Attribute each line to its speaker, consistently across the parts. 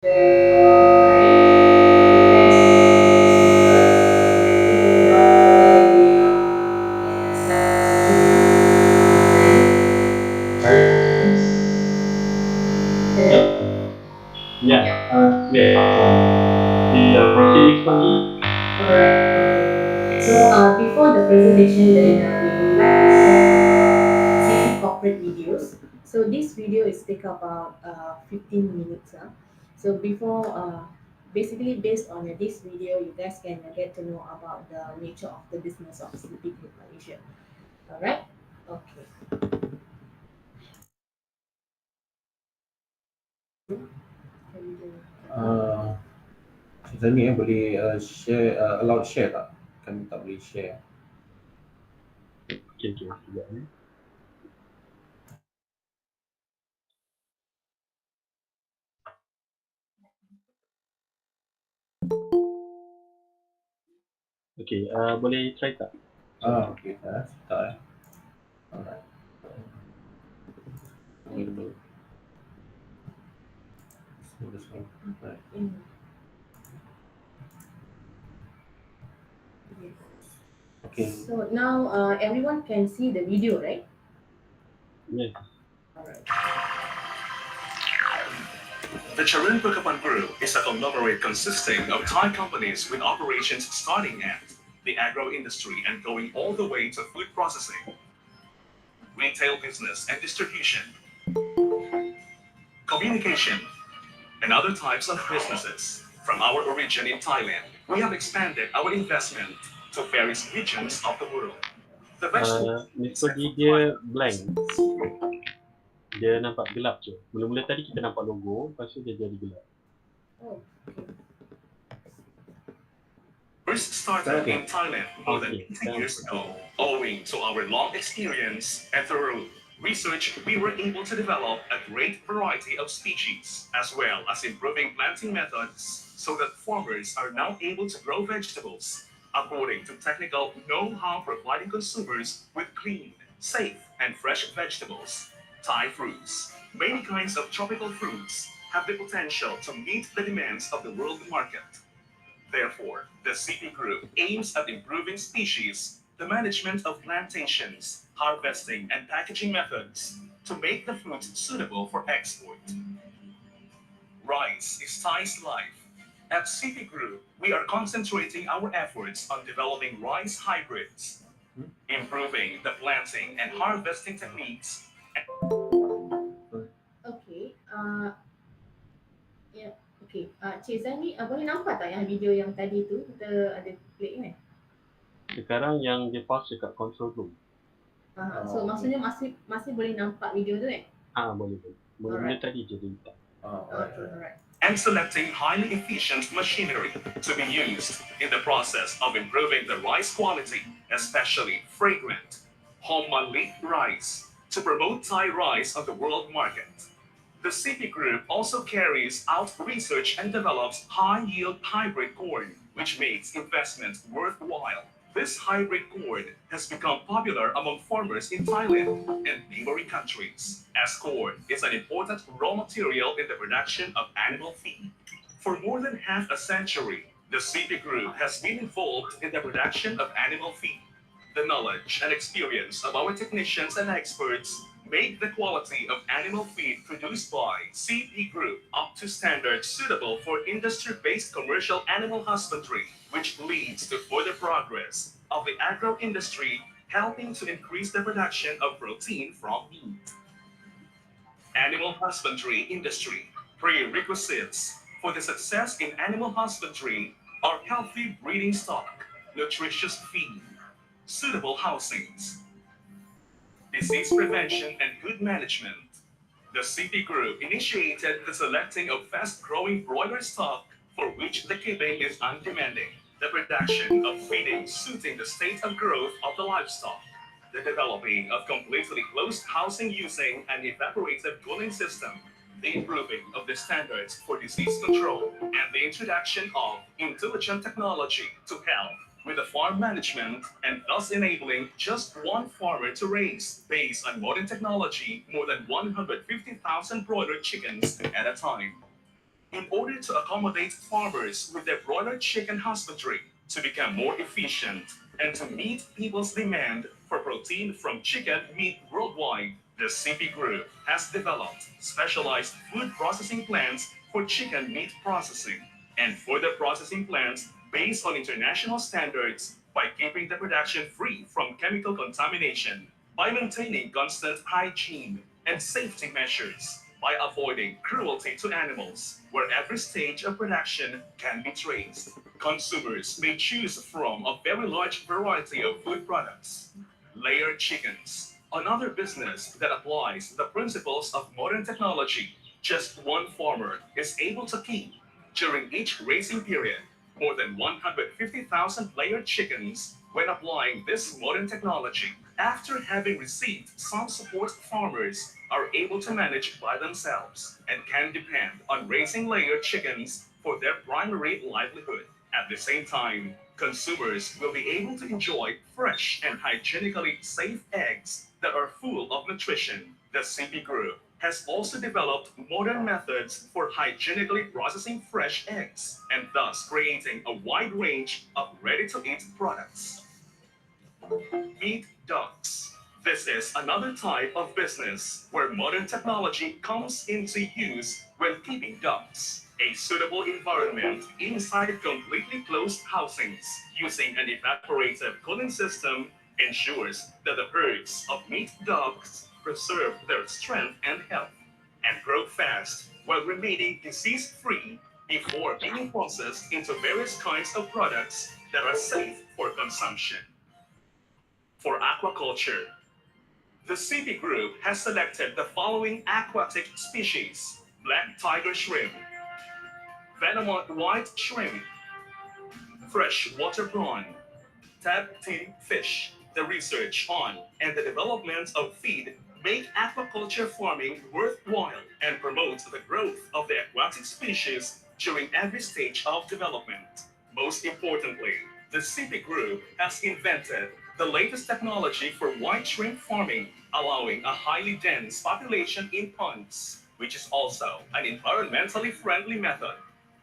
Speaker 1: Yeah, yeah. The proceedings lagi.
Speaker 2: Alright. So before the presentation, then we would like to share city corporate videos. So this video is take about 15 minutes. So before, basically based on this video, you guys can get to know about the nature of the business of CP Group Malaysia. Alright? Okay.
Speaker 3: Uh, Macam ni boleh share, allowed share tak? Kami tak boleh share.
Speaker 1: Okay, okay. Sekejap, eh. Okay, boleh try tak?
Speaker 3: Okay, tak Alright. Window. So this one. Right.
Speaker 2: Yes.
Speaker 3: Okay.
Speaker 2: So now everyone can see the video, right?
Speaker 1: Yes.
Speaker 2: Alright.
Speaker 4: The Charun Group is a conglomerate consisting of Thai companies with operations starting at the agro-industry and going all the way to food processing, retail business and distribution, communication, and other types of businesses. From our origin in Thailand, we have expanded our investment to various regions of the world. The vegetable
Speaker 1: Info dia blank. Dia nampak gelap je. Mula-mula tadi kita nampak logo, lepas tu dia jadi gelap.
Speaker 2: Oh, okay.
Speaker 4: first started in Thailand more than
Speaker 1: Okay,
Speaker 4: 80 years ago. Owing to our long experience and thorough research, we were able to develop a great variety of species, as well as improving planting methods so that farmers are now able to grow vegetables according to technical know-how, providing consumers with clean, safe, and fresh vegetables. Thai fruits, many kinds of tropical fruits, have the potential to meet the demands of the world market. Therefore, the CP Group aims at improving species, the management of plantations, harvesting, and packaging methods to make the fruits suitable for export. Rice is Thai's life. At CP Group, we are concentrating our efforts on developing rice hybrids, improving the planting and harvesting techniques.
Speaker 2: Okay. Ya, okay. Cik Zani, boleh nampak tak yang video yang tadi tu kita ada play kan?
Speaker 1: Sekarang yang dia pause dekat control room.
Speaker 2: So maksudnya masih boleh nampak video tu kan?
Speaker 1: Boleh. Mula-mula tadi je dia letak.
Speaker 2: Okay, alright.
Speaker 4: And selecting highly efficient machinery to be used in the process of improving the rice quality, especially fragrant, Homali rice, to promote Thai rice on the world market. The CP Group also carries out research and develops high-yield hybrid corn, which makes investment worthwhile. This hybrid corn has become popular among farmers in Thailand and neighboring countries, as corn is an important raw material in the production of animal feed. For more than half a century, the CP Group has been involved in the production of animal feed. The knowledge and experience of our technicians and experts make the quality of animal feed produced by CP Group up to standards suitable for industry-based commercial animal husbandry, which leads to further progress of the agro-industry, helping to increase the production of protein from meat. Animal husbandry industry prerequisites for the success in animal husbandry are healthy breeding stock, nutritious feed, suitable housings, disease prevention, and good management. The CP Group initiated the selecting of fast-growing broiler stock for which the keeping is undemanding, the production of feeding suiting the state of growth of the livestock, the developing of completely closed housing using an evaporative cooling system, the improving of the standards for disease control, and the introduction of intelligent technology to help with the farm management and thus enabling just one farmer to raise, based on modern technology, more than 150,000 broiler chickens at a time. in order to accommodate farmers with their broiler chicken husbandry to become more efficient and to meet people's demand for protein from chicken meat worldwide. The CP Group has developed specialized food processing plants for chicken meat processing and further processing plants based on international standards by keeping the production free from chemical contamination, by maintaining constant hygiene and safety measures, by avoiding cruelty to animals, where every stage of production can be traced. Consumers may choose from a very large variety of food products. Layered chickens, another business that applies the principles of modern technology. Just one farmer is able to keep, during each raising period, more than 150,000 layered chickens when applying this modern technology. After having received some support, farmers are able to manage by themselves and can depend on raising layered chickens for their primary livelihood. At the same time, consumers will be able to enjoy fresh and hygienically safe eggs that are full of nutrition. The CP Group has also developed modern methods for hygienically processing fresh eggs and thus creating a wide range of ready-to-eat products. Meat ducts. This is another type of business where modern technology comes into use when keeping ducks. A suitable environment inside completely closed housings using an evaporative cooling system ensures that the herds of meat ducks preserve their strength and health and grow fast while remaining disease-free before being processed into various kinds of products that are safe for consumption. For aquaculture, the CP Group has selected the following aquatic species: black tiger shrimp, venomous white shrimp, freshwater prawn, tab-tin fish. The research on and the development of feed make aquaculture farming worthwhile and promote the growth of the aquatic species during every stage of development. Most importantly, the CP Group has invented the latest technology for white shrimp farming, allowing a highly dense population in ponds, which is also an environmentally friendly method.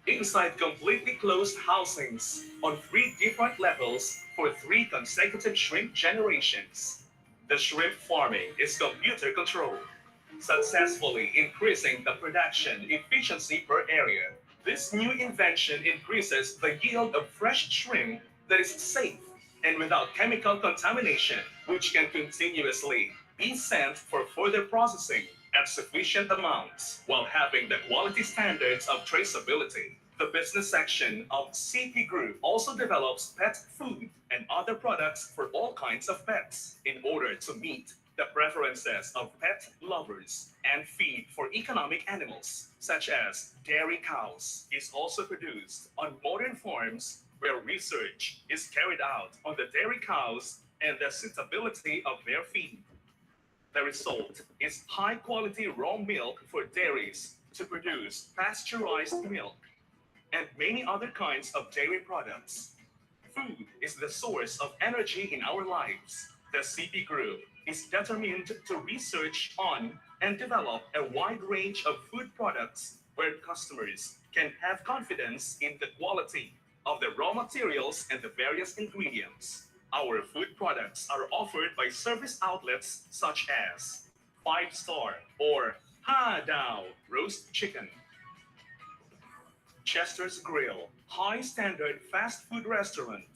Speaker 4: Inside completely closed housings on 3 different levels for 3 consecutive shrimp generations. The shrimp farming is computer controlled, successfully increasing the production efficiency per area. This new invention increases the yield of fresh shrimp that is safe and without chemical contamination, which can continuously be sent for further processing at sufficient amounts while having the quality standards of traceability. The business section of CP Group also develops pet food and other products for all kinds of pets in order to meet the preferences of pet lovers, and feed for economic animals, such as dairy cows, is also produced on modern farms where research is carried out on the dairy cows and the suitability of their feed. The result is high quality raw milk for dairies to produce pasteurized milk and many other kinds of dairy products. Food is the source of energy in our lives. The CP Group is determined to research on and develop a wide range of food products where customers can have confidence in the quality of the raw materials and the various ingredients. Our food products are offered by service outlets such as 5 Star or Ha Dao Roast Chicken, Chester's Grill, high standard fast food restaurant,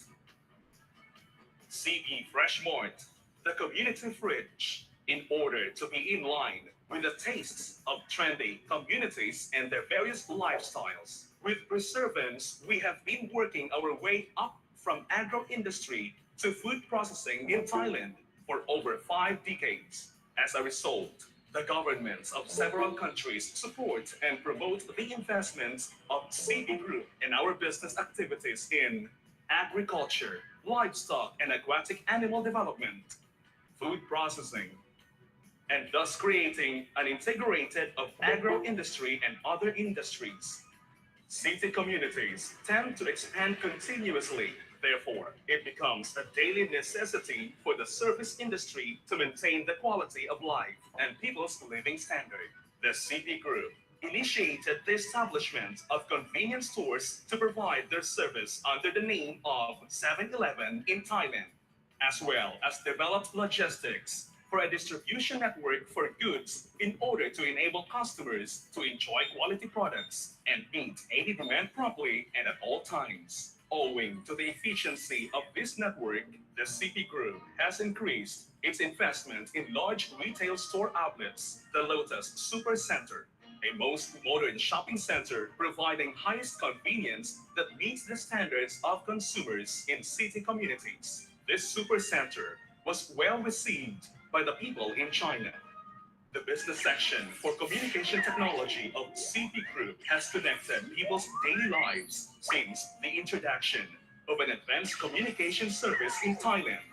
Speaker 4: CP Fresh Mart, the community fridge, in order to be in line with the tastes of trendy communities and their various lifestyles. With Preservance, we have been working our way up from agro-industry to food processing in Thailand for over 5 decades. As a result, the governments of several countries support and promote the investments of CP Group in our business activities in agriculture, livestock and aquatic animal development, food processing, and thus creating an integrated of agro-industry and other industries. City communities tend to expand continuously. Therefore, it becomes a daily necessity for the service industry to maintain the quality of life and people's living standard. The CP Group initiated the establishment of convenience stores to provide their service under the name of 7-Eleven in Thailand, as well as developed logistics for a distribution network for goods in order to enable customers to enjoy quality products and meet any demand promptly and at all times. Owing to the efficiency of this network, the CP Group has increased its investment in large retail store outlets, the Lotus Super Center, a most modern shopping center providing highest convenience that meets the standards of consumers in city communities. This super center was well received by the people in China. The business section for communication technology of CP Group has connected people's daily lives since the introduction of an advanced communication service in Thailand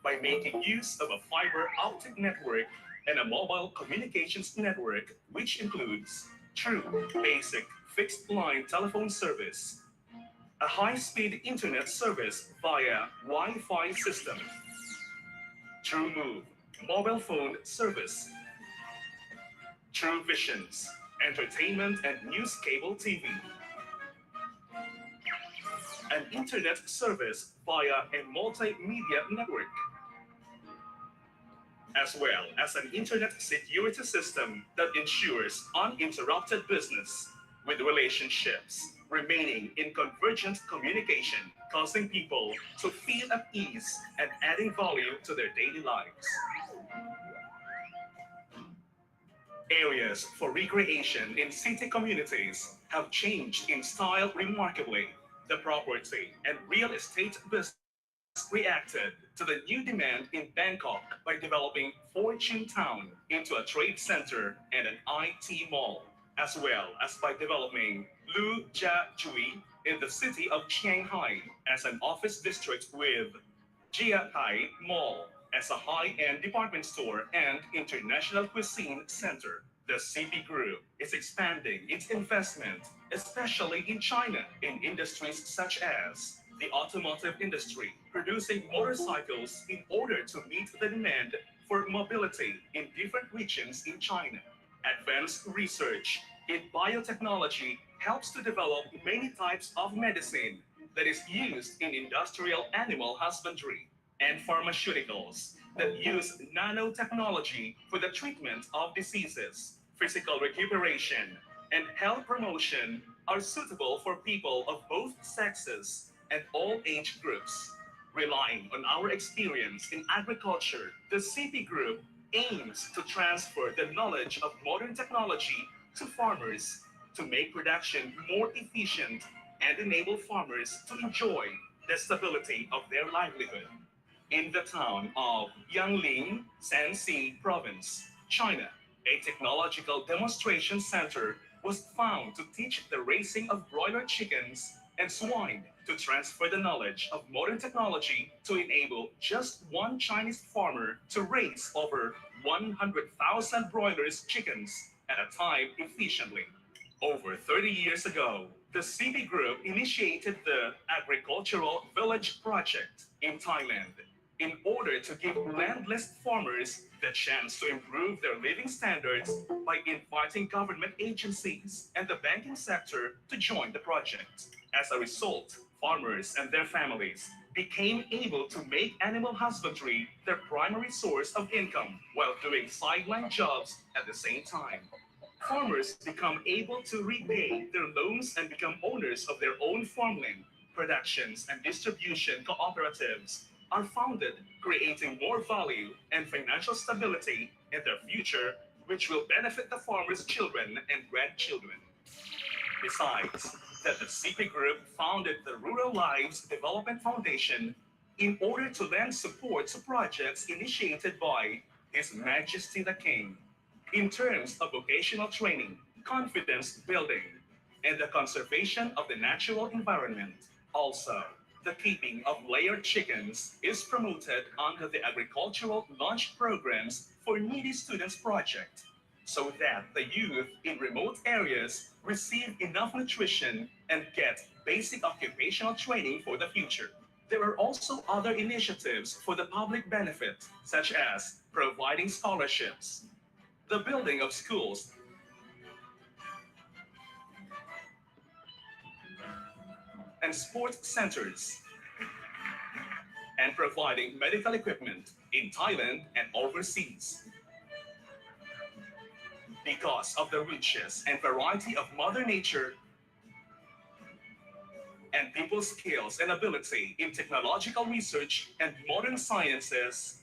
Speaker 4: by making use of a fiber optic network and a mobile communications network, which includes true basic fixed line telephone service, a high-speed internet service via Wi-Fi system, True Move mobile phone service, True Visions entertainment and news cable TV, an internet service via a multimedia network, as well as an internet security system that ensures uninterrupted business, with relationships remaining in convergent communication, causing people to feel at ease and adding value to their daily lives. Areas for recreation in city communities have changed in style remarkably. The property and real estate business reacted to the new demand in Bangkok by developing Fortune Town into a trade center and an IT mall, as well as by developing Lu Jia Jui in the city of Shanghai as an office district with Jia Hai Mall as a high-end department store and international cuisine center. The CP Group is expanding its investment, especially in China, in industries such as the automotive industry, producing motorcycles in order to meet the demand for mobility in different regions in China. Advanced research in biotechnology helps to develop many types of medicine that is used in industrial animal husbandry, and pharmaceuticals that use nanotechnology for the treatment of diseases. Physical recuperation and health promotion are suitable for people of both sexes and all age groups. Relying on our experience in agriculture, the CP Group aims to transfer the knowledge of modern technology to farmers to make production more efficient and enable farmers to enjoy the stability of their livelihood. In the town of Yangling, Shanxi Province, China, a technological demonstration center was found to teach the raising of broiler chickens and swine to transfer the knowledge of modern technology to enable just one Chinese farmer to raise over 100,000 broilers chickens at a time efficiently. Over 30 years ago, the CP Group initiated the Agricultural Village Project in Thailand in order to give landless farmers the chance to improve their living standards by inviting government agencies and the banking sector to join the project. As a result, farmers and their families became able to make animal husbandry their primary source of income while doing sideline jobs at the same time. Farmers become able to repay their loans and become owners of their own farmland. Productions and distribution cooperatives are founded, creating more value and financial stability in their future, which will benefit the farmers' children and grandchildren. Besides, that the CP Group founded the Rural Lives Development Foundation in order to lend support to projects initiated by His Majesty the King in terms of vocational training, confidence building, and the conservation of the natural environment. Also, the keeping of layered chickens is promoted under the Agricultural Lunch Programs for Needy Students Project, so that the youth in remote areas receive enough nutrition and get basic occupational training for the future. There are also other initiatives for the public benefit, such as providing scholarships, the building of schools, and sports centers, and providing medical equipment in Thailand and overseas. Because of the richness and variety of Mother Nature and people's skills and ability in technological research and modern sciences,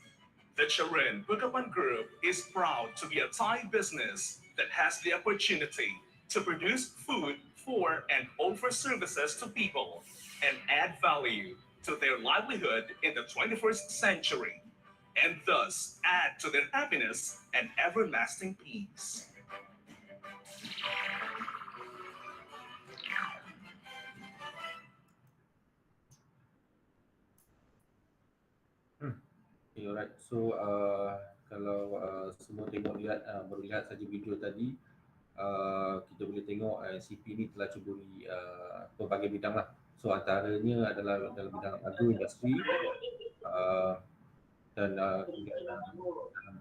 Speaker 4: the Charin Bukapan Group is proud to be a Thai business that has the opportunity to produce food for and offer services to people and add value to their livelihood in the 21st century, and thus add to their happiness and everlasting peace.
Speaker 3: Okay, alright. So kalau semua baru lihat saja video tadi, kita boleh tengok CP ni telah cuburi pelbagai bidang lah. So antaranya adalah dalam bidang agro-industri dan kemudian dalam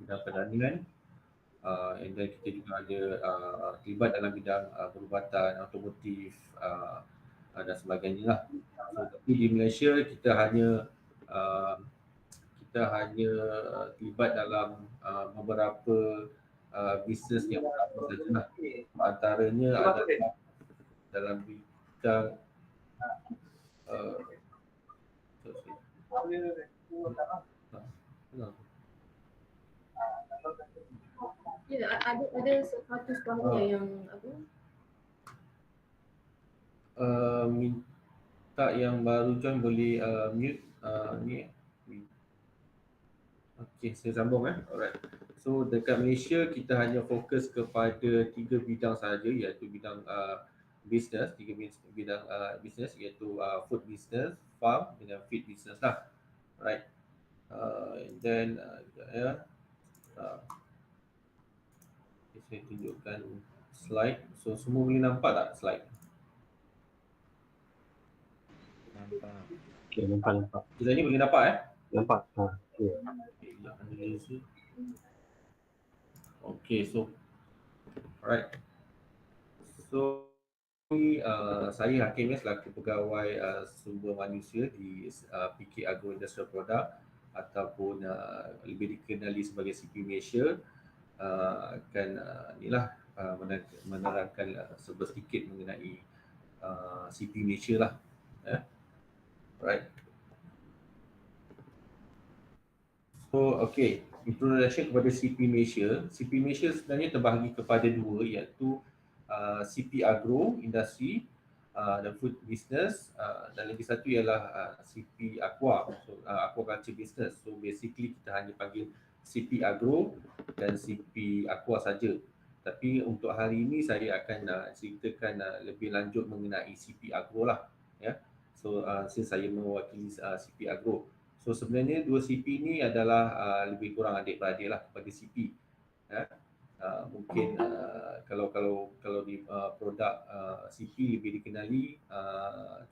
Speaker 3: bidang pertanian, and then kita juga ada terlibat dalam bidang perubatan, automotif dan sebagainya lah. So, tapi di Malaysia kita hanya terlibat dalam beberapa bisnes yang pertama sajalah. Antaranya adalah dalam bidang
Speaker 2: Ya, ada satu suara yang apa?
Speaker 3: Minta yang baru join boleh mute ni. Okey, saya sambung Alright. So dekat Malaysia kita hanya fokus kepada 3 bidang sahaja, iaitu bidang business, 3 bidang business, iaitu food business, farm dengan feed business lah. Right. And then okay, saya tunjukkan slide. So semua boleh nampak tak slide?
Speaker 5: Nampak.
Speaker 1: Okay, nampak.
Speaker 3: Kita ni boleh nampak
Speaker 1: Nampak. Okay.
Speaker 3: Okay, so alright. So saya Hakim selaku pegawai sumber manusia di PK Agro-Industrial Product ataupun lebih dikenali sebagai CP Malaysia, akan inilah menerangkan sedikit mengenai CP Malaysia lah. Right. So, okay, introduction kepada CP Malaysia. CP Malaysia sebenarnya terbahagi kepada 2, iaitu CP Agro-Industry dan Food Business, dan lagi satu ialah CP Aqua, so Aquaculture Business. So, basically kita hanya panggil CP Agro dan CP Aqua saja. Tapi untuk hari ini saya akan ceritakan lebih lanjut mengenai CP Agro lah. So, since saya mewakili CP Agro. So sebenarnya 2 CP ni adalah lebih kurang adik-beradik lah kepada CP. Mungkin kalau di produk CP lebih dikenali,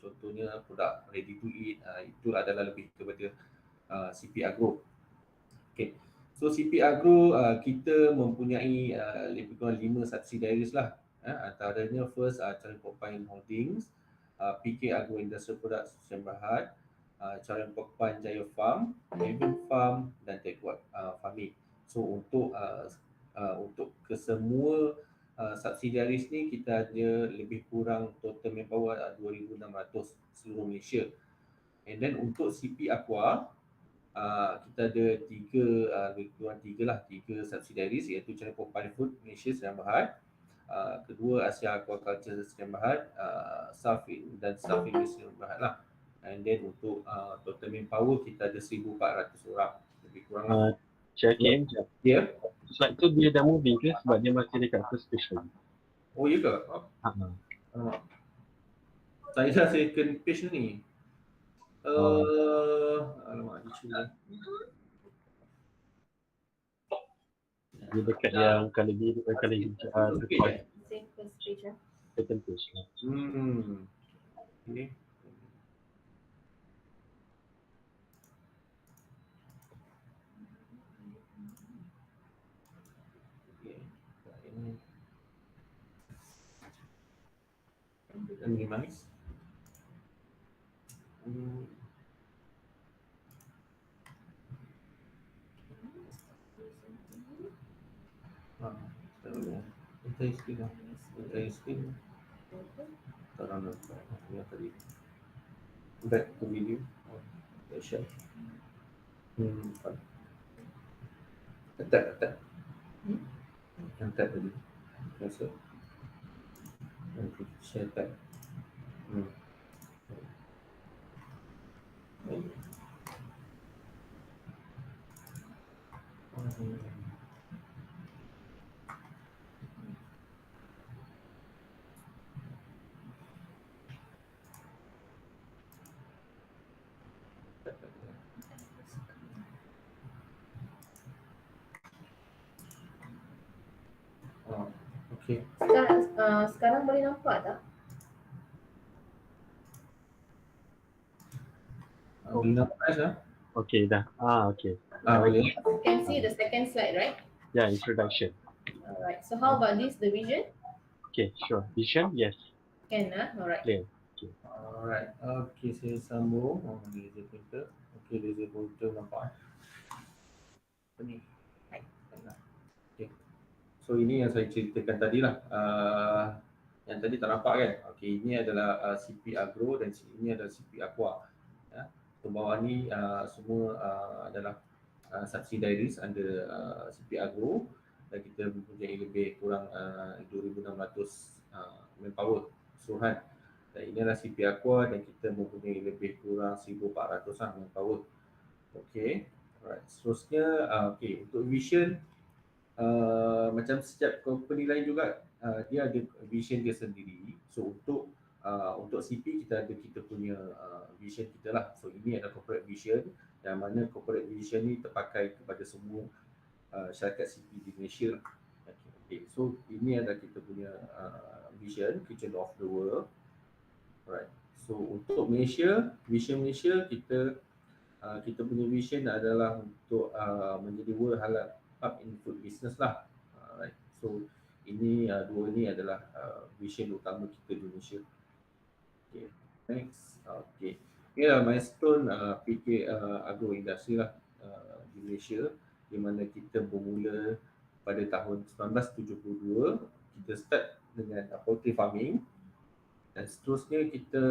Speaker 3: contohnya produk ready to eat, itu adalah lebih kepada CP Agro. Okay. So CP Agro kita mempunyai lebih kurang 5 subsidiaries lah. Antaranya first Kehidupan Holdings, PK Agro-Industrial Products Sdn Bhd, Caran Pokpan Jaya Farm, Haven Farm dan Techwat Farming. So untuk kesemua subsidiaries ni kita ada lebih kurang total manpower 2,600 seluruh Malaysia. And then untuk CP Aqua, kita ada 3 subsidiaries, iaitu Caran Pokpan Food Malaysia Sdn Bhd, kedua Asia Aquaculture Sdn Bhd, Safin dan Safin Sdn Bhd lah. And then untuk total manpower kita ada 1,400 orang lebih kurang.
Speaker 1: Check in.
Speaker 3: Ya.
Speaker 1: Slide tu dia dah moving ke sebab dia masih dekat first station?
Speaker 3: Oh ya ke? Saya dah second page ni. Alamak, dia cuma.
Speaker 1: Dia dekat yang kali biru, kali hijau.
Speaker 2: Same first page
Speaker 1: Second page.
Speaker 3: Okay. Minimize. Entire screen lah. Entire screen. Tak nampak. Yang tadi. Back to video. Share. Fine. Attack. Attack tadi. Cancel. Nanti share tab. Okay.
Speaker 2: Sekarang boleh nampak tak?
Speaker 3: Boleh nampak lah.
Speaker 1: Okay, dah. Okay.
Speaker 3: Boleh.
Speaker 2: You can see the second slide, right?
Speaker 1: Yeah, introduction.
Speaker 2: Alright. So how about this, the vision?
Speaker 1: Okay, sure. Vision, yes.
Speaker 2: Can alright.
Speaker 1: Clear.
Speaker 3: Alright. Okay, saya sambung. Laser pointer. Okay, laser pointer nampak. Apa ni? Okay. So ini yang saya ceritakan tadi lah. Yang tadi tak nampak kan? Okay, ini adalah CP Agro dan ini adalah CP Aqua. Ya. So bawah ni semua adalah subsidiaries under CP Agro dan kita mempunyai lebih kurang 2,600 manpower keseluruhan. Dan ini adalah CP Aqua dan kita mempunyai lebih kurang 1,400 manpower. Okay. Alright. Seterusnya, okay, untuk vision macam setiap company lain juga dia ada vision dia sendiri. So untuk CP kita punya vision kita lah. So ini adalah corporate vision yang mana corporate vision ni terpakai kepada semua syarikat CP di Malaysia. Okay. So ini adalah kita punya vision, kitchen of the world. Right. So untuk Malaysia, vision Malaysia kita punya vision adalah untuk menjadi world halal hub in food business lah. Right. So ini dua ni adalah vision utama kita di Malaysia. Okay. Next. Okay. Ini adalah milestone PK Agro-Industrial lah di Malaysia, di mana kita bermula pada tahun 1972. Kita start dengan poultry farming dan seterusnya kita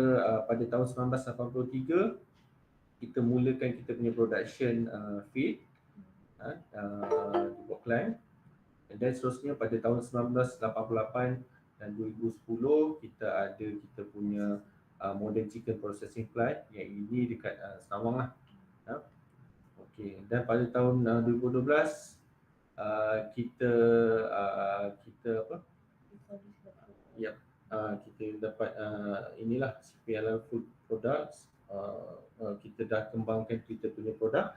Speaker 3: pada tahun 1983 kita mulakan kita punya production feed di Auckland. Dan seterusnya pada tahun 1988 dan 2010 kita punya modern chicken processing plant yang ini dekat Senawang lah. Okey, dan pada tahun 2012 kita apa? Kita dapat inilah CP Halal Food Products. Kita dah kembangkan kita punya produk.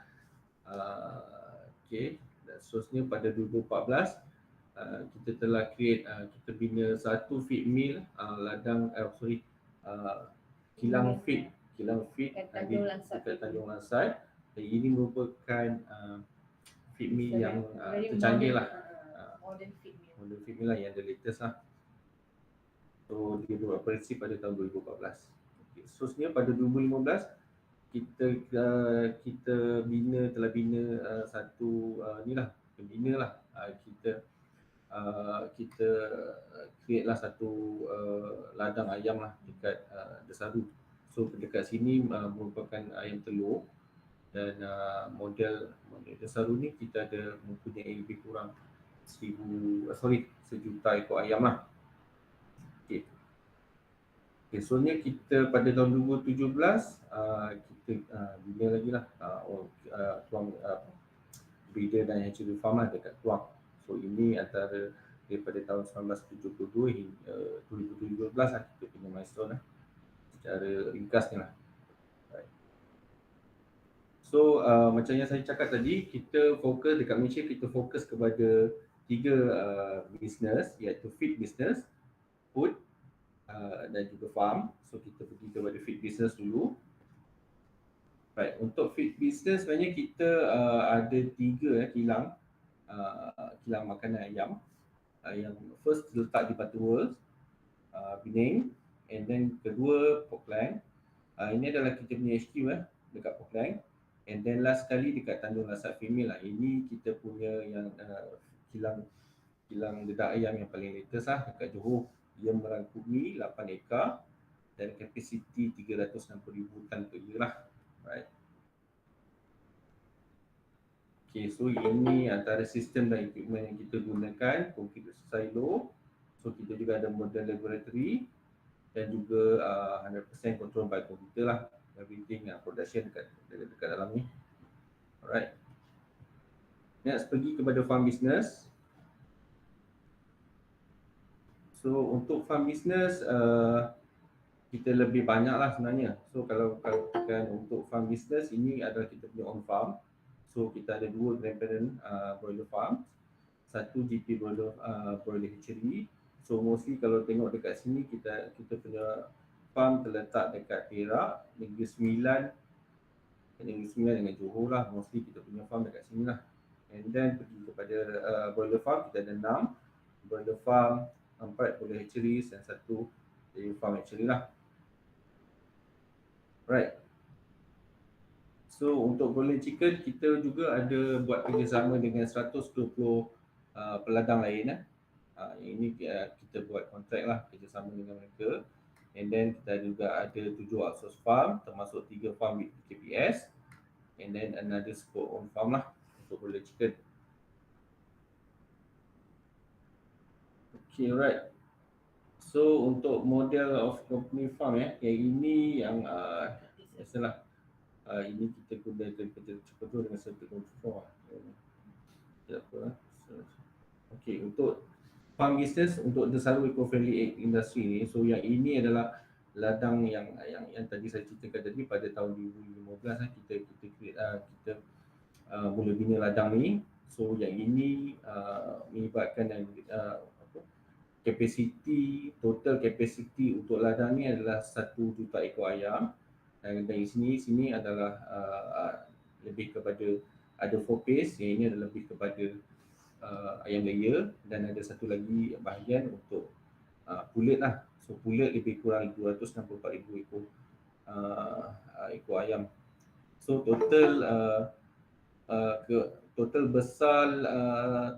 Speaker 3: Okay. Dan seterusnya pada 2014 kita telah create, kita bina satu feed mill, kilang feed dekat Tanjung Lansai. Dan ini merupakan feed mill yang tercanggih lah. Modern feed mill lah yang the latest lah. So dia beroperasi pada tahun 2014. Okay. Seterusnya pada 2015 kita telah bina satu kita create lah satu ladang ayam lah dekat Desaru. So dekat sini merupakan ayam telur dan model Desaru ni kita ada mempunyai lebih kurang 1 juta ekor ayam lah. Okay. Okay, soalnya kita pada tahun 2017 kita bina lagi lah tuang breeder dan hatchery farm lah dekat Tuang. So ini antara daripada tahun 1972 hingga 2017 lah kita punya milestone lah secara ringkas ni lah. Right. So macam yang saya cakap tadi, kita fokus dekat Malaysia, kita fokus kepada 3 business, iaitu feed business, food dan juga farm. So kita pergi kepada feed business dulu. Baik, untuk feed business sebenarnya kita ada 3 kilang makanan ayam. Yang first terletak di Batu World, Penang, and then kedua Portland. Ini adalah kita punya HQ dekat Portland. And then last sekali dekat Tanjung Lansai Female lah. Ini kita punya yang kilang dedak ayam yang paling latest lah dekat Johor. Dia merangkumi 8 ekar dan kapasiti 360,000 tan per year lah. Right. Okay, so ini antara sistem dan equipment yang kita gunakan, concrete silo. So kita juga ada modern laboratory dan juga 100% control by computer lah. Everything production dekat dalam ni. Alright. Next, pergi kepada farm business. So untuk farm business kita lebih banyak lah sebenarnya. So kalau katakan untuk farm business, ini adalah kita punya on farm. So kita ada 2 grandparent broiler farm, 1 GP broiler hatchery. So mostly kalau tengok dekat sini kita punya farm terletak dekat Perak, Negeri Sembilan dengan Johor lah. Mostly kita punya farm dekat sini lah. And then pergi kepada broiler farm, kita ada 6 broiler farm, 4 broiler hatcheries dan 1 dairy farm hatchery lah. Right. So untuk broiler chicken, kita juga ada buat kerjasama dengan 120 peladang lain. Ini kita buat kontrak lah kerjasama dengan mereka. And then kita juga ada 7 outsource farm, termasuk 3 farm with KPS. And then another support on farm lah untuk broiler chicken. Okay, right. So untuk model of company farm yang ini yang biasalah. Ini kita guna cepat dengan serta control. Tak apa. Okay, untuk farm business, untuk the selalu eco-friendly industry ni, so yang ini adalah ladang yang tadi saya ceritakan tadi pada tahun 2015 kita mula bina ladang ni. So yang ini melibatkan total capacity untuk ladang ni adalah 1 juta ekor ayam. Dan dari sini adalah lebih kepada ada 4 piece, yang ini adalah lebih kepada ayam layer, dan ada satu lagi bahagian untuk pulut lah. So pulut lebih kurang 264,000 ekor ayam. So total besar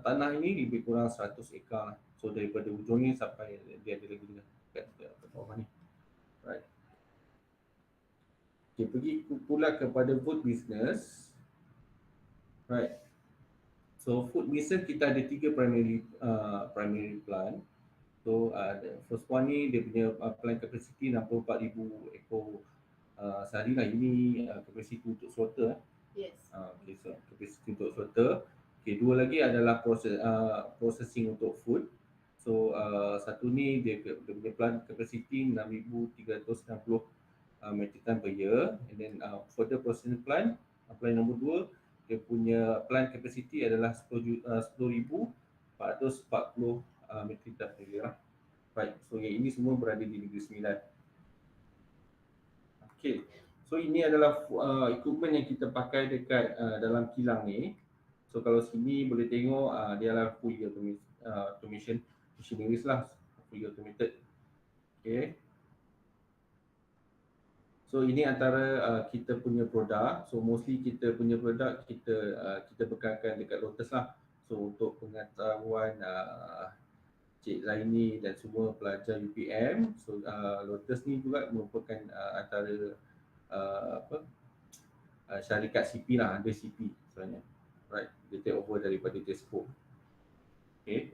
Speaker 3: tanah ini lebih kurang 100 ekar lah. So daripada ujung ni sampai dia ada lagi dekat bawah ni. Right. Okay, pergi pula kepada food business. Right. So food business kita ada 3 primary plant. So the first one ni dia punya plant capacity 64,000 ekor sehari lah. Ini capacity untuk slaughter.
Speaker 2: Yes.
Speaker 3: Okay, so capacity untuk slaughter. Okay, 2 lagi adalah processing untuk food. So satu ni dia punya plant capacity 6,360 metric ton per year. And then for the processing plant nombor 2, dia punya plant capacity adalah 10,440 metric ton per year. Right, so yang ini semua berada di Negeri Sembilan. Okay, so ini adalah equipment yang kita pakai dekat dalam kilang ni. So kalau sini boleh tengok dia adalah fully automation machineries lah, fully automated. Okay. So ini antara kita punya produk. So mostly kita punya produk kita bekalkan dekat Lotus lah. So untuk pengetahuan Cik Zaini dan semua pelajar UPM, so Lotus ni juga merupakan antara syarikat CP lah, ada CP sebenarnya. Right, dia take over daripada Tesco. Okay.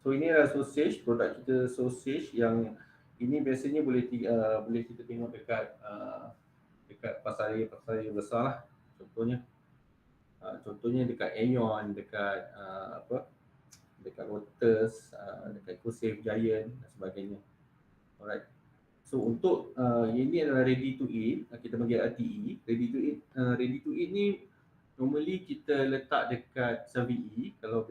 Speaker 3: So ini adalah sausage, produk kita sausage yang ini biasanya boleh kita tengok dekat pasar raya besar lah. Contohnya dekat Aeon, dekat dekat Lotus, dekat Ecosafe, Giant dan sebagainya. Alright. So untuk ini adalah ready to eat, kita panggil RTE. Ready to eat ni normally kita letak dekat SAVE. Kalau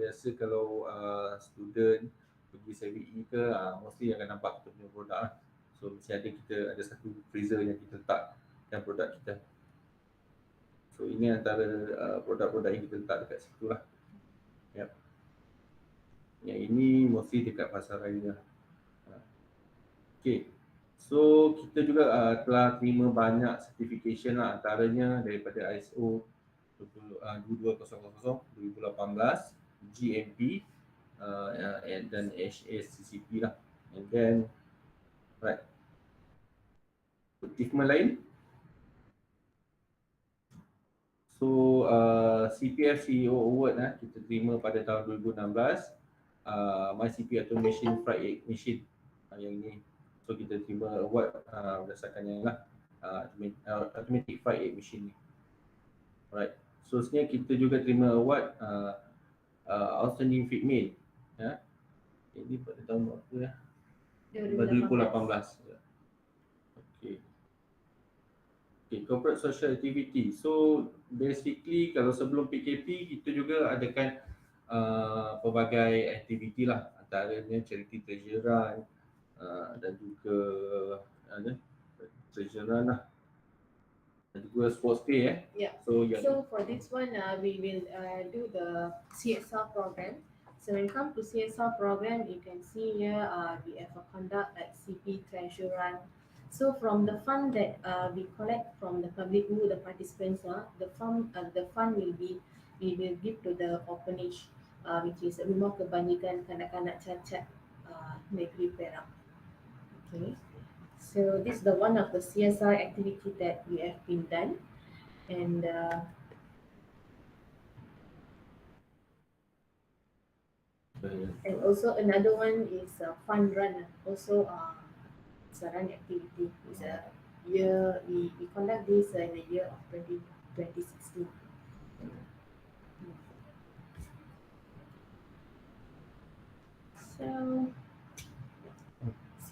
Speaker 3: student pergi SAVE ke, mostly akan nampak kita punya produk lah. So mesti kita ada satu freezer yang kita letakkan produk kita. So ini antara produk-produk yang kita letak dekat situ lah. Yep. Yang ini mostly dekat pasar raya. Okay. So kita juga telah terima banyak certification lah, antaranya daripada ISO 2200 2018 GMP dan HACCP lah. And then right, achievement lain. So CPF CEO Award kita terima pada tahun 2016. MyCP Automation Fried Egg Machine yang ini. So kita terima award berdasarkan yang lah Automatic Fried Egg Machine ni. Alright. So sebenarnya kita juga terima award Outstanding Feed Mill. Ini pada tahun berapa ya? 2018. Okay. Okay, corporate social activity. So basically kalau sebelum PKP kita juga adakan pelbagai aktiviti lah, antaranya charity treasure run dan juga treasure run lah, dan juga sports day
Speaker 2: Yeah.
Speaker 3: So
Speaker 2: For this one, we will do the CSR program. So when it comes to CSR program, you can see here we have a conduct like CP treasure run. So from the fund that we collect from the public who the participants are, the fund will be we will give to the orphanage, which is rumah kebajikan kanak-kanak cacat negeri Perak. Okay. So this is the one of the CSR activity that we have been done, and also another one is fun run. Also, it's a run activity. It's a year we conduct this in the year of 2016.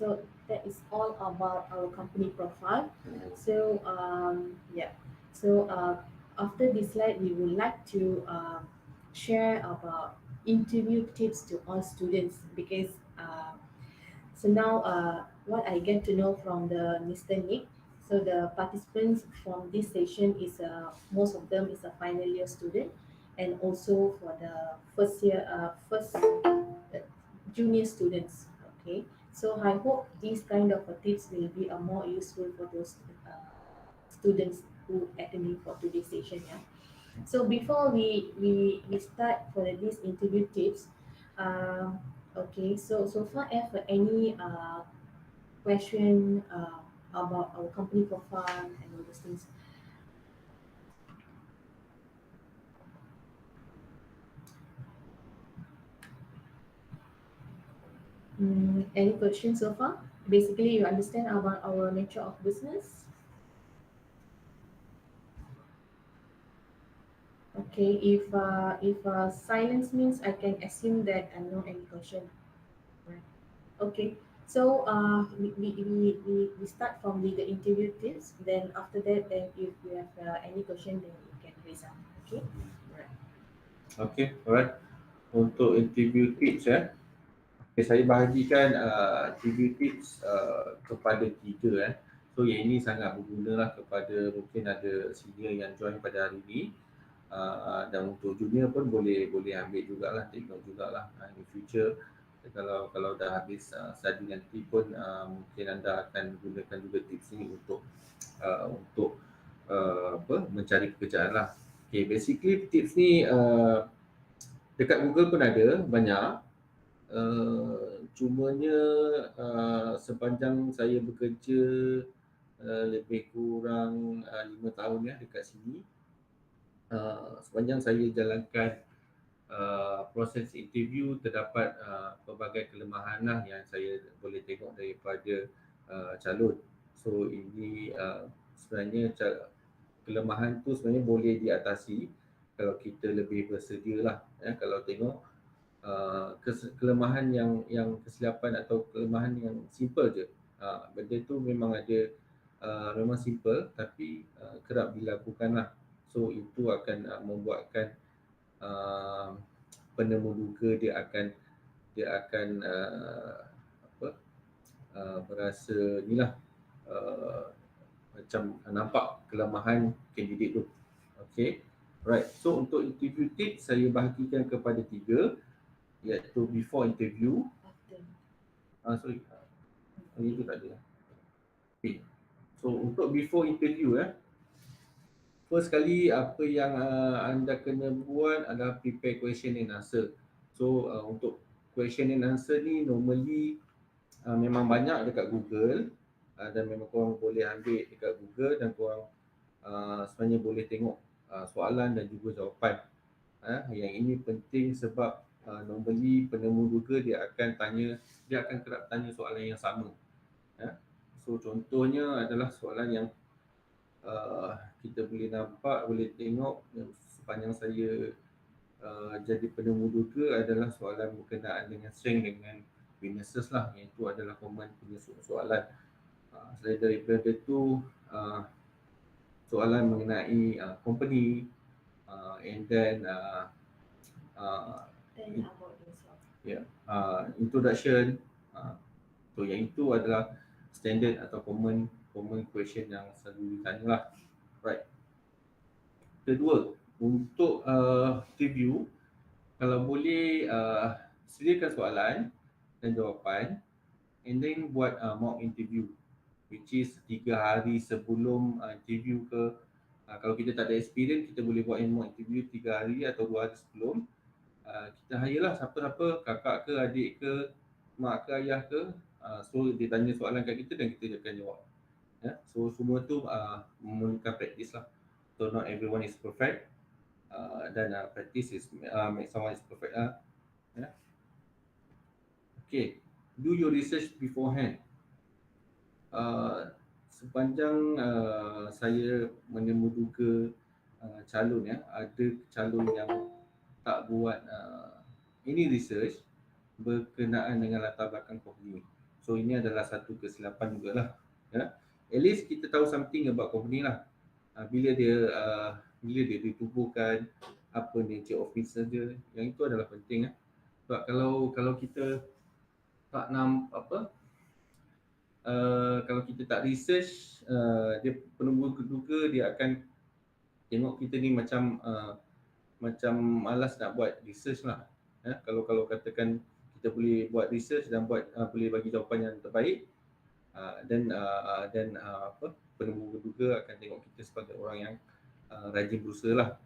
Speaker 2: So that is all about our company profile. So yeah. So after this slide, we would like to share about interview tips to all students, because so now what I get to know from the Mr. Nick. So the participants from this session is most of them is a final year student, and also for the first junior students. Okay, so I hope these kind of tips will be more useful for those students who attending for today's session. Yeah. So before we start for this interview tips, okay. So far, have any question about our company profile and all those things? Any questions so far? Basically, you understand about our nature of business? Okay, if silence means I can assume that I know any question. Right. Okay, so we start from the interview tips. Then after that, then if you have any question, then you can raise up. Okay. Right.
Speaker 3: Okay, alright. Untuk interview tips okay, saya bahagikan interview tips kepada 3 So yang ini sangat berguna lah kepada mungkin ada senior yang join pada hari ini, dan untuk junior pun boleh ambil jugalah, take note jugalah in future. Kalau dah habis study nanti pun mungkin anda akan gunakan juga tips ini untuk mencari pekerjaan lah. Okay, basically tips ni dekat Google pun ada banyak. Cumanya sepanjang saya bekerja lebih kurang 5 tahun dekat sini, sepanjang saya jalankan proses interview, terdapat pelbagai kelemahan lah yang saya boleh tengok daripada calon. So ini sebenarnya kelemahan tu sebenarnya boleh diatasi kalau kita lebih bersedia lah. Kalau tengok kelemahan yang kesilapan atau kelemahan yang simple je, benda tu memang ada, memang simple tapi kerap dilakukan lah. So itu akan membuatkan penemu duga dia akan berasa inilah macam nampak kelemahan kandidat tu. Okay, right. So untuk interview tips saya bahagikan kepada 3, iaitu before interview. Sorry, itu tak ada. Okay. So untuk before interview first kali apa yang anda kena buat adalah prepare question and answer. So untuk question and answer ni normally memang banyak dekat Google, dan memang korang boleh ambil dekat Google dan korang sebenarnya boleh tengok soalan dan juga jawapan. Yang ini penting sebab normally penemu Google dia akan kerap tanya soalan yang sama. So contohnya adalah soalan yang kita boleh nampak, boleh tengok sepanjang saya jadi penemu Google adalah soalan berkenaan dengan strength dengan weaknesses lah, iaitu adalah common punya soalan. Selain daripada itu soalan mengenai company, and then
Speaker 2: Tanya about yourself.
Speaker 3: introduction. So yang itu adalah standard atau common question yang selalu ditanya lah. Right. Kedua, untuk interview, kalau boleh sediakan soalan dan jawapan and then buat mock interview, which is 3 hari sebelum interview ke. Kalau kita tak ada experience, kita boleh buat mock interview 3 hari atau 2 hari sebelum. Kita hire lah siapa-siapa, kakak ke, adik ke, mak ke, ayah ke. So dia tanya soalan kat kita dan kita akan jawab. So semua tu memerlukan practice lah. So not everyone is perfect, dan practice is make someone is perfect. Okay, do your research beforehand. Sepanjang saya menemuduga calon, ada calon yang tak buat any research berkenaan dengan latar belakang company. So ini adalah satu kesilapan jugalah. At least kita tahu something about company lah. Bila dia ditubuhkan, apa nature of business dia, yang itu adalah penting. Sebab kalau kita tak kalau kita tak research, dia penemu-duga dia akan tengok kita ni macam malas nak buat research lah. Kalau katakan kita boleh buat research dan boleh bagi jawapan yang terbaik, dan penemu-duga akan tengok kita sebagai orang yang rajin berusaha lah,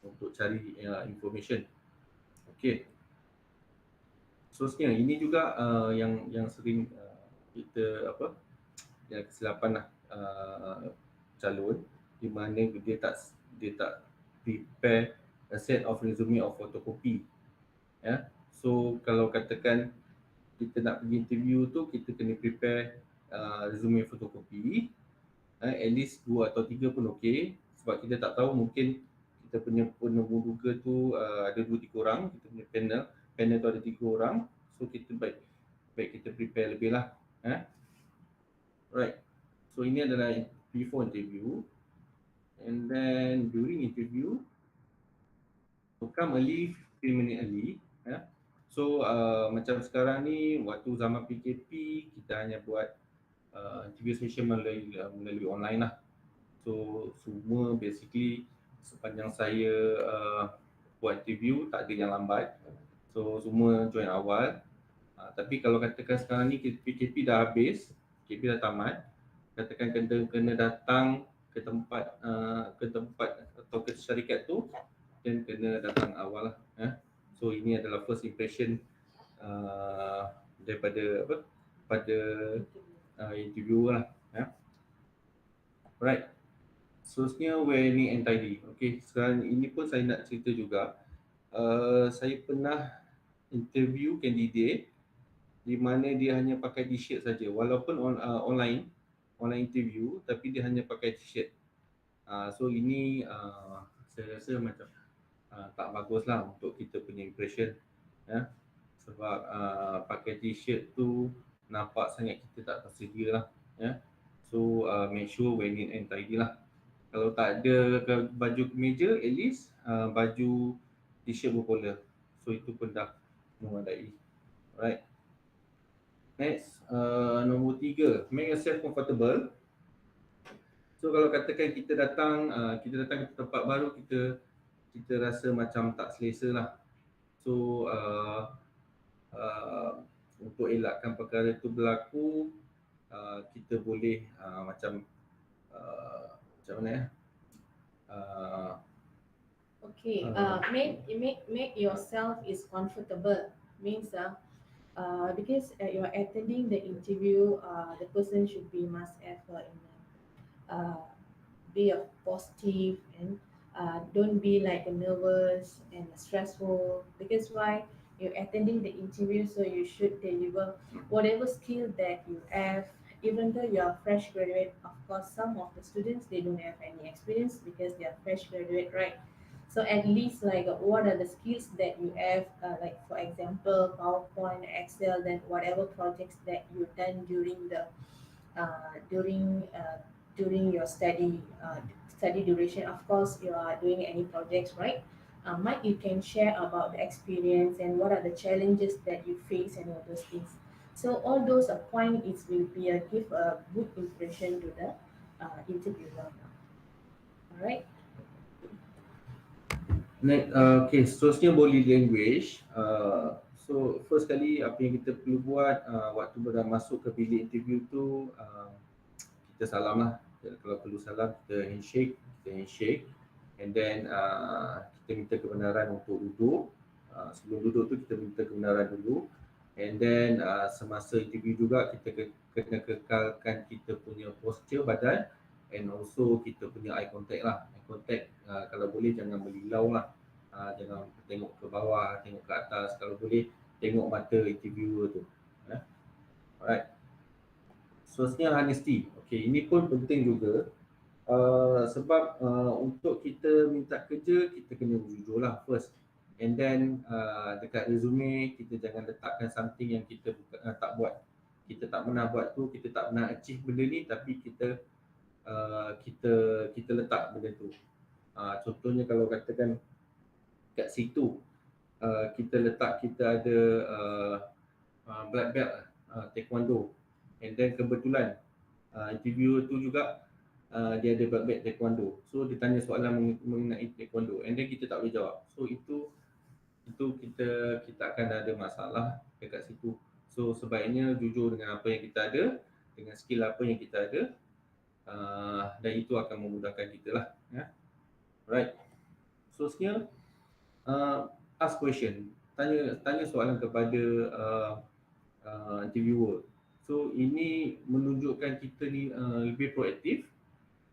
Speaker 3: untuk cari information. Okay. Seterusnya, ini juga yang sering kita yang kesilapan lah, calon di mana dia tak prepare a set of resume or photocopy. So kalau katakan kita nak pergi interview tu, kita kena prepare resume photocopy, at least 2 atau 3 pun okey, sebab kita tak tahu, mungkin kita punya penemu-duga tu ada 2-3 orang, kita punya panel tu ada 3 orang, so kita baik kita prepare lebih lah. Right. So ini adalah before interview, and then during interview, so come early, 15 minutes early. So macam sekarang ni, waktu zaman PKP, kita hanya buat interview session melalui online lah. So semua basically sepanjang saya buat interview, tak ada yang lambat. So semua join awal. Tapi kalau katakan sekarang ni PKP dah habis, PKP dah tamat, katakan kena datang ke tempat atau ke syarikat tu, dan kena datang awal lah. So ini adalah first impression daripada pada interview lah. Right. Seterusnya, wear neat and tidy. Okay, sekarang ini pun saya nak cerita juga. Saya pernah interview candidate di mana dia hanya pakai t-shirt saja, walaupun online interview, tapi dia hanya pakai t-shirt. So ini saya rasa macam tak bagus lah untuk kita punya impression, sebab pakai t-shirt tu nampak sangat kita tak tersedia lah. So make sure wear neat and tidy lah. Kalau tak ada baju kemeja, at least baju t-shirt berpolar. So itu pun dah memadai. Right. Next, nombor 3, make yourself comfortable. So kalau katakan kita datang ke tempat baru, kita rasa macam tak selesa lah. So untuk elakkan perkara itu berlaku, kita boleh macam mana
Speaker 2: Okay, make yourself is comfortable means because you're attending the interview, the person should be must have be a positive and don't be like nervous and stressful, because why you're attending the interview, so you should deliver whatever skill that you have. Even though you are fresh graduate, of course some of the students they don't have any experience because they are fresh graduate, right? So at least like what are the skills that you have, like for example PowerPoint, Excel, then whatever projects that you done during the uh, during uh, during your study duration. Of course you are doing any projects, right? Mike, you can share about the experience and what are the challenges that you face and all those things. So all those point it will be give a good impression to the interviewer. All right.
Speaker 3: Next, okay, seterusnya body language. So first kali apa yang kita perlu buat waktu dah masuk ke bilik interview tu, kita salam lah. Kalau perlu salam, kita handshake, and then kita minta kebenaran untuk duduk. Sebelum duduk tu kita minta kebenaran dulu, and then semasa interview juga kita kena kekalkan kita punya posture badan, and also kita punya eye contact lah. Eye contact kalau boleh jangan berlilau lah. Jangan tengok ke bawah, tengok ke atas. Kalau boleh tengok mata interviewer tu. Alright. Seterusnya honesty. Okay, ini pun penting juga. Sebab untuk kita minta kerja, kita kena jujur lah first. And then dekat resume, kita jangan letakkan something yang kita tak buat. Kita tak pernah buat tu, kita tak pernah achieve benda ni, tapi kita letak benda tu. Contohnya kalau katakan kat situ kita letak kita ada black belt taekwondo, and then kebetulan interviewer tu juga dia ada black belt taekwondo, so dia tanya soalan mengenai taekwondo, and then kita tak boleh jawab, so itu kita akan ada masalah dekat situ. So sebaiknya jujur dengan apa yang kita ada, dengan skill apa yang kita ada, dan itu akan memudahkan kita lah. Right. Seterusnya ask question, tanya soalan kepada interviewer. So ini menunjukkan kita ni lebih proaktif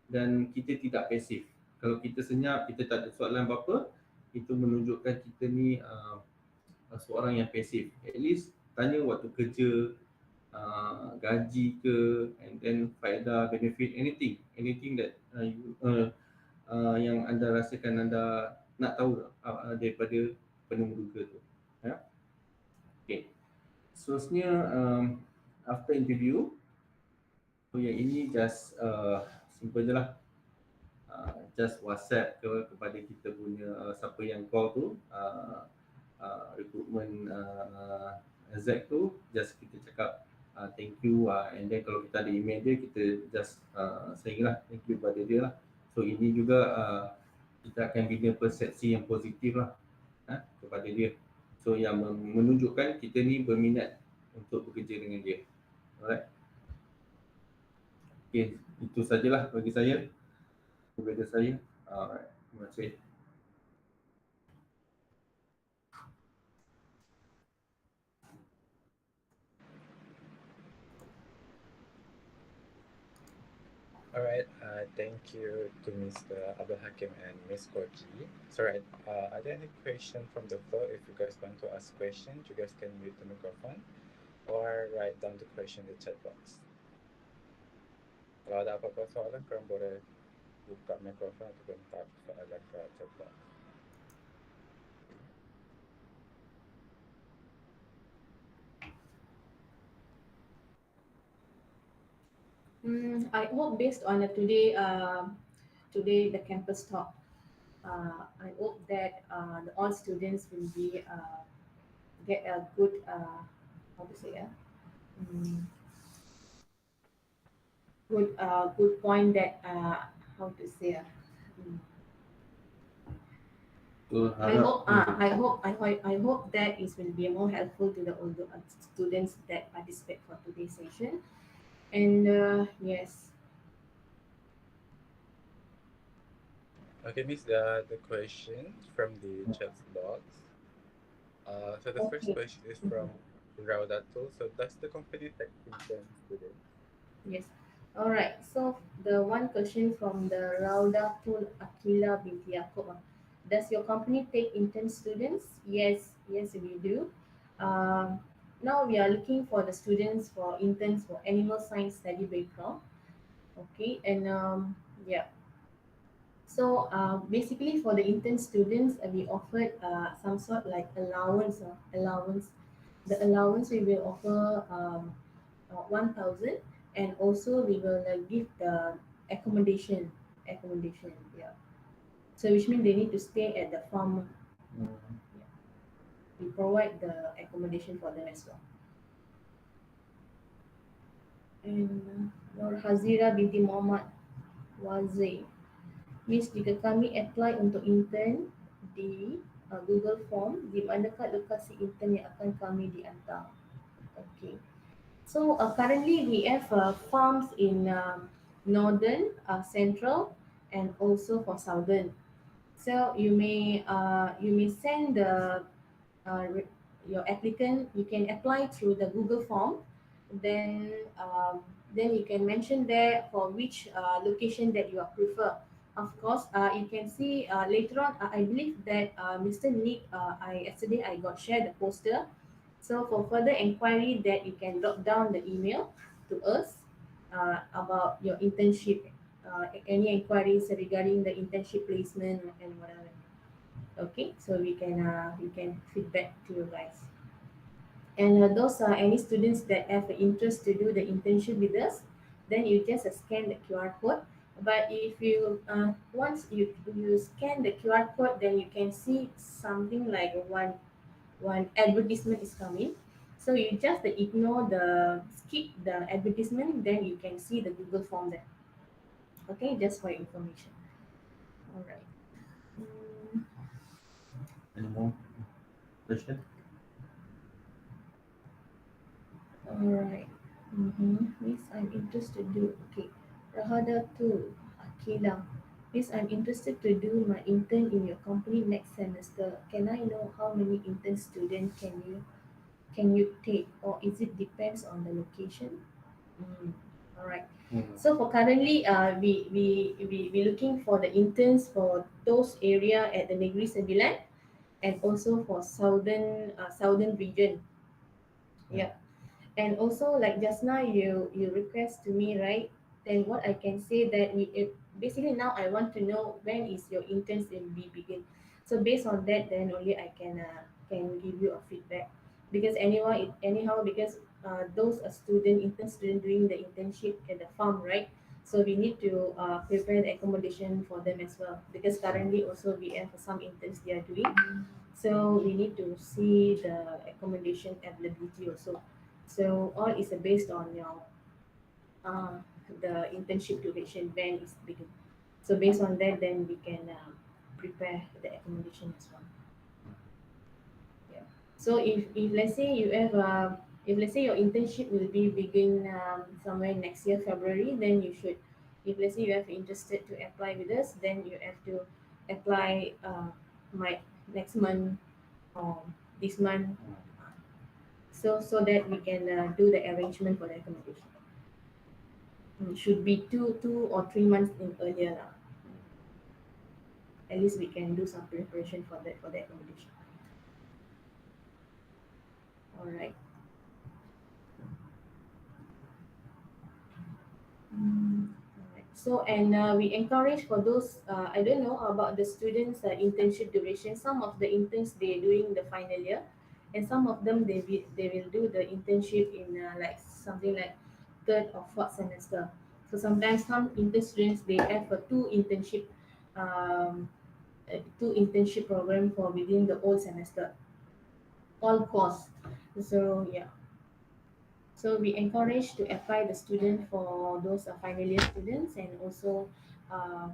Speaker 3: dan kita tidak pasif. Kalau kita senyap, kita tak ada soalan apa-apa, itu menunjukkan kita ni seorang yang pasif. At least tanya waktu kerja, gaji ke, and then faedah, benefit, anything that yang anda rasakan anda nak tahu daripada penemuduga tu. Okay. Seterusnya after interview, so yang ini just simple je lah. Just WhatsApp kepada kita punya siapa yang call tu, recruitment exec tu, just kita cakap thank you, and then kalau kita ada email dia, kita just sayang lah thank you kepada dia lah. So ini juga kita akan bina persepsi yang positif lah kepada dia, so yang menunjukkan kita ni berminat untuk bekerja dengan dia. Alright. Okay, itu sajalah bagi saya, kepada saya. Alright, terima kasih.
Speaker 5: Alright, thank you to Mr. Abdul Hakim and Ms. Koji. So right, are there any question from the floor? If you guys want to ask questions, you guys can mute the microphone or write down the question in the chat box. Kalau ada apa-apa soalan, korang boleh buka mikrofon ataupun type soalan ke chat box.
Speaker 2: I hope based on today the campus talk, I hope that all students will be get a good how to say good point that how to say I hope that it will be more helpful to the older students that participate for today's session. And yes.
Speaker 5: Okay, Miss, the question from the chat box. So the first
Speaker 2: Okay.
Speaker 5: question is from Raudatul. So does the company take intern students?
Speaker 2: Yes. All right. So the one question from the Rauda Tul Akila binti Yaakob. Does your company take intern students? Yes. Yes, we do. Um, Now we are looking for the students for interns for animal science study background. Okay. And yeah. So basically for the intern students, we offered some sort like allowance. Allowance. The allowance we will offer 1,000, and also we will give the accommodation, yeah. So which means they need to stay at the farm. Yeah. We provide the accommodation for them as well. And Nur Hazira binti Muhammad Wazir. Miss, jika kami apply untuk intern di Google Form, di manakah lokasi intern yang akan kami dihantar? Okay. So currently we have farms in northern, central, and also for southern. So you may send the your applicant. You can apply through the Google form. Then then you can mention there for which location that you are prefer. Of course, you can see later on. I believe that Mr. Nick, yesterday I got shared the poster. So for further inquiry, that you can drop down the email to us about your internship. Any inquiries regarding the internship placement and whatever. Okay, so we can feedback to you guys. And those are any students that have an interest to do the internship with us, then you just scan the QR code. But if you once you scan the QR code, then you can see something like one advertisement is coming. So you just ignore the skip the advertisement, then you can see the Google form there. Okay, just for your information. All right. Mm,
Speaker 3: Any more question?
Speaker 2: Alright. Mm-hmm. Miss, I'm interested to do. Okay. Rahada to Akila. Miss, I'm interested to do my intern in your company next semester. Can I know how many intern students can you take, or is it depends on the location? Mm. Alright. So for currently, we looking for the interns for those area at the Negeri Sembilan, and also for southern region. Yeah. And also like just now you request to me, right? Then what I can say that basically now I want to know when is your interns will be begin. So based on that, then only I can give you a feedback. Because anyhow, because those are intern student doing the internship at the farm, right? So we need to prepare the accommodation for them as well, because currently also we have some interns they are doing. So we need to see the accommodation availability also. So all is based on your uh, the internship duration, when is begin. So based on that, then we can prepare the accommodation as well. Yeah. So if let's say you have if let's say your internship will be begin somewhere next year February, then you should, if let's say you have interested to apply with us, then you have to apply my next month or this month, so that we can do the arrangement for the accommodation. Should be two or 3 months in earlier lah. At least we can do some preparation for that, for the accommodation. All right. Alright. So and we encourage for those I don't know about the students internship duration. Some of the interns they doing the final year, and some of them they will do the internship in like something like third or fourth semester. So sometimes some intern students they have a um, two internship program for within the whole semester, all course. So yeah. So we encourage to apply the student for those final year students, and also um,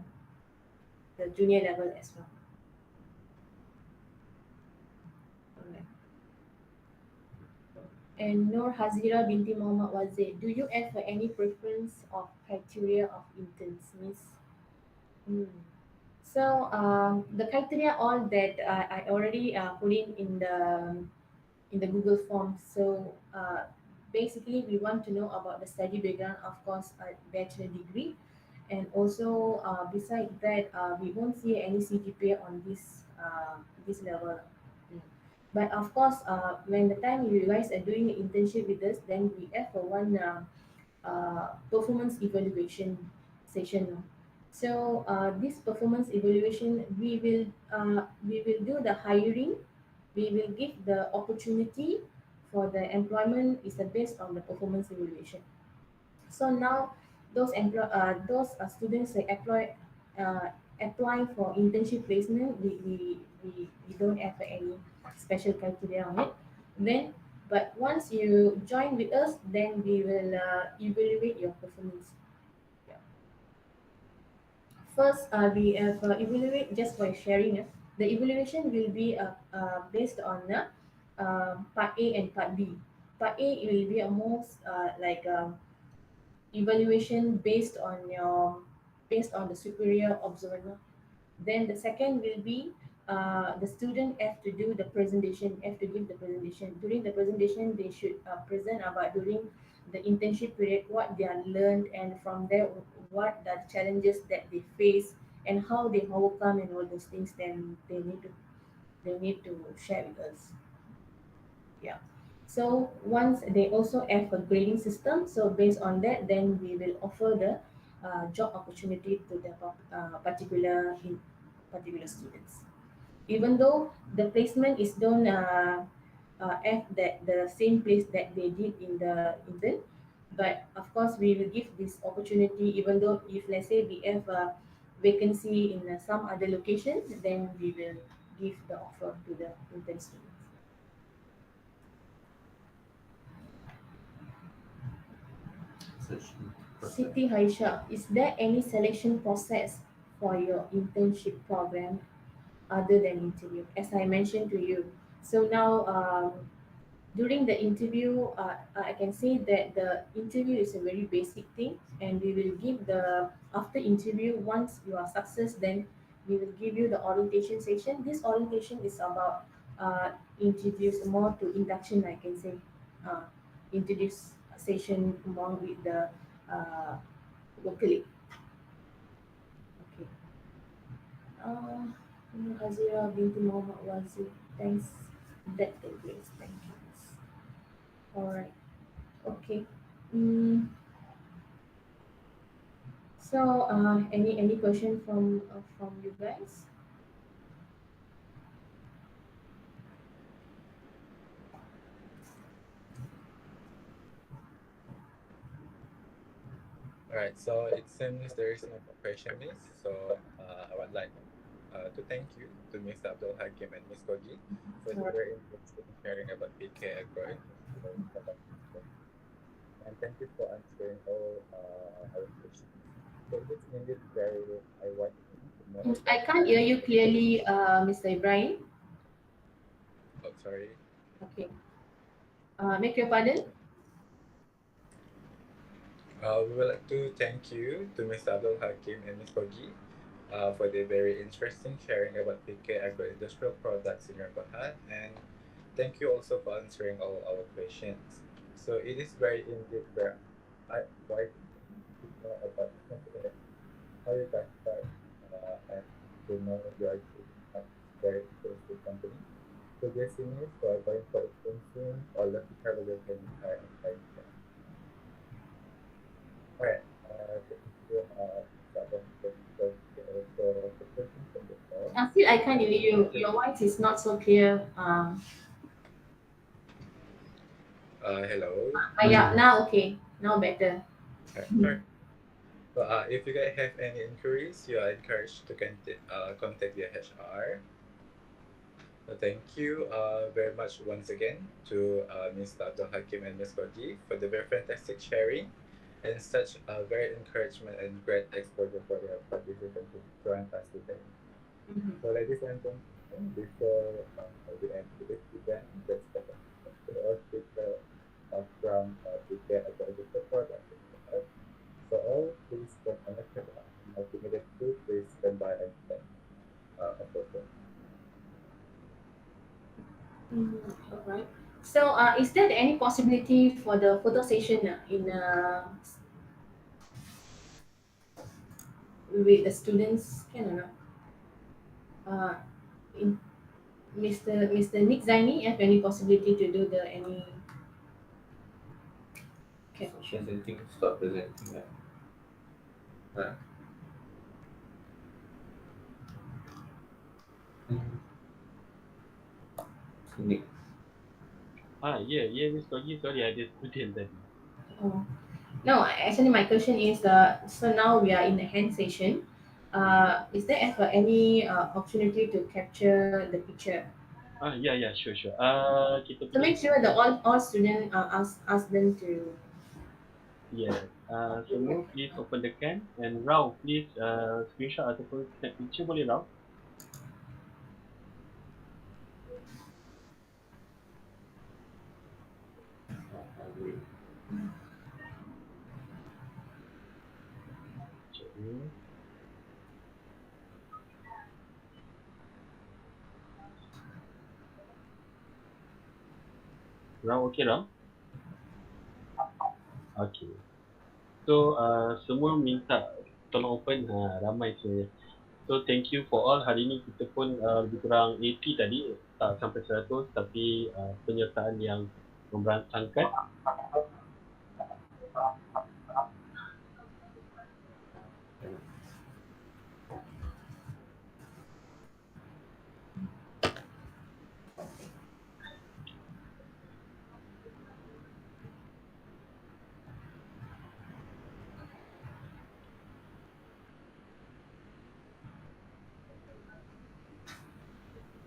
Speaker 2: the junior level as well. Alright. And Nur Hazira binti Muhammad Wazir, do you have any preference of criteria of interns, Miss? Hmm. So the criteria all that I already put in the Google Forms. So basically, we want to know about the study background, of course, a bachelor degree, and also besides that, we won't see any CGPA on this level. Mm. But of course, when the time you guys are doing an internship with us, then we have a one performance evaluation session. So this performance evaluation, we will do the hiring, we will give the opportunity for the employment is based on the performance evaluation. So now those students that uh, apply for internship placement, we don't have any special criteria on it. Then, but once you join with us, then we will evaluate your performance. Yeah. First, we have evaluate just by sharing. The evaluation will be based on part A and part B. Part A will be a most like evaluation based on the superior observer. Then the second will be the student have to do the presentation, have to give the presentation. During the presentation, they should present about during the internship period what they are learned, and from there what the challenges that they face and how they overcome and all those things. Then they need to share with us. Yeah. So once they also have a grading system, so based on that, then we will offer the job opportunity to the particular students. Even though the placement is done at the same place that they did in the intern, but of course we will give this opportunity. Even though if let's say we have a vacancy in some other location, then we will give the offer to the intern students.
Speaker 3: Session.
Speaker 2: Siti Haisha, is there any selection process for your internship program other than interview? As I mentioned to you, so now during the interview, I can say that the interview is a very basic thing, and we will give the after interview. Once you are success, then we will give you the orientation session. This orientation is about introduce more to induction. I can say introduce session more with the uh, locally. Okay. Uh, Hazira binti Muhammad Wazir. Thanks. That can be thank you. All right. Okay. Mm, so, any question from you guys?
Speaker 5: Alright, so it seems there is no question, Miss. So I would like to thank you to Miss Abdul Hakim and Miss Kogi for the
Speaker 2: All right.
Speaker 5: very interesting sharing about PK Agro-Industrial product. And thank you for answering all our questions. So it is indeed very eye-watering to know
Speaker 2: I
Speaker 5: about.
Speaker 2: can't hear you clearly, Mr. Ibrahim.
Speaker 5: Oh, sorry.
Speaker 2: Okay. Make your pardon.
Speaker 5: We would like to thank you to Ms. Abdul Hakim and Ms. Kogi for the very interesting sharing about PK Agro-Industrial products in your Bahat, and thank you also for answering all our questions. So it is very indeed very wide to know about how you guys start and to know you are doing a very interesting company. So dear seniors who are going for extension or love to travel your entire life. Alright, thank you, Mr. for the question from the floor.
Speaker 2: Still, I can't hear you. Your voice is not so clear.
Speaker 5: Hello.
Speaker 2: Yeah, now okay. Now better.
Speaker 5: Sure. So, if you guys have any inquiries, you are encouraged to contact the HR. So thank you very much once again to Ms. Abdul Hakim and Ms. Koji for the very fantastic sharing and such very encouragement and great exposure for their participants to join us today.
Speaker 2: Mhm.
Speaker 5: So, ladies and gentlemen, before we end today's event, let's take a all speaker from prepare a register product. So all please stay connected and immediately please stand by and check.
Speaker 2: So, is there any possibility for the photo session in with the students? Can or not? In Mr. Nick Zaini, have any possibility to do the any caption?
Speaker 3: Presenting, stop presenting. Right. Sini.
Speaker 1: Ya, Miss Kogi, sorry ada student tadi.
Speaker 2: Oh. No, actually, my question is so now we are in the hand session. Is there ever any opportunity to capture the picture?
Speaker 1: Ya, sure. Kita
Speaker 2: So
Speaker 1: punya
Speaker 2: make sure the all student ask them to.
Speaker 1: yes. Semua please open the cam and Rao please screenshot ataupun snap picture boleh Rao? Sekejap ni. Rao okey Rao? Okay. So semua minta tolong open ramai sebenarnya. So thank you for all. Hari ni kita pun lebih kurang 80 tadi, tak sampai 100 tapi penyertaan yang memberangsangkan.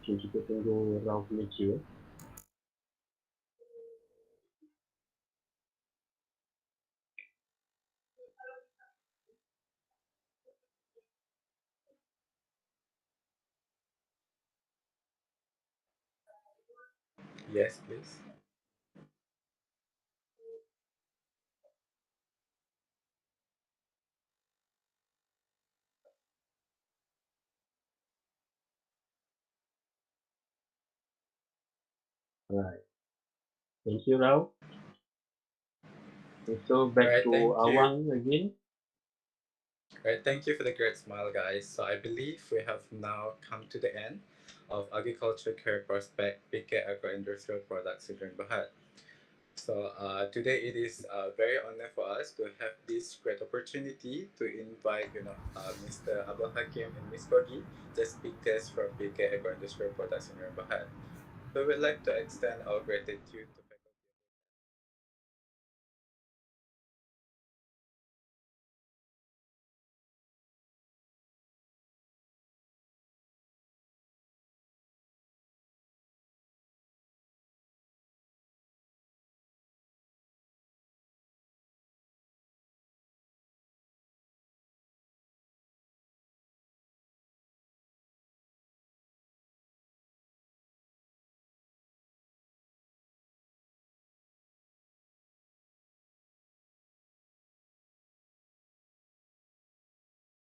Speaker 1: Okay, kita tunggu Rao punya queue.
Speaker 5: Yes, please.
Speaker 1: Right. Thank you Rao. So back
Speaker 5: Alright,
Speaker 1: to
Speaker 5: thank you.
Speaker 1: Awang again.
Speaker 5: Alright, thank you for the great smile, guys. So I believe we have now come to the end of Agriculture Career Prospect PK Agro-Industrial Products in Bahad. So today it is very honor for us to have this great opportunity to invite Mr. Abdul Hakim and Miss Kogi, the speakers from PK Agro-Industrial Products in Bahad. So we'd like to extend our gratitude to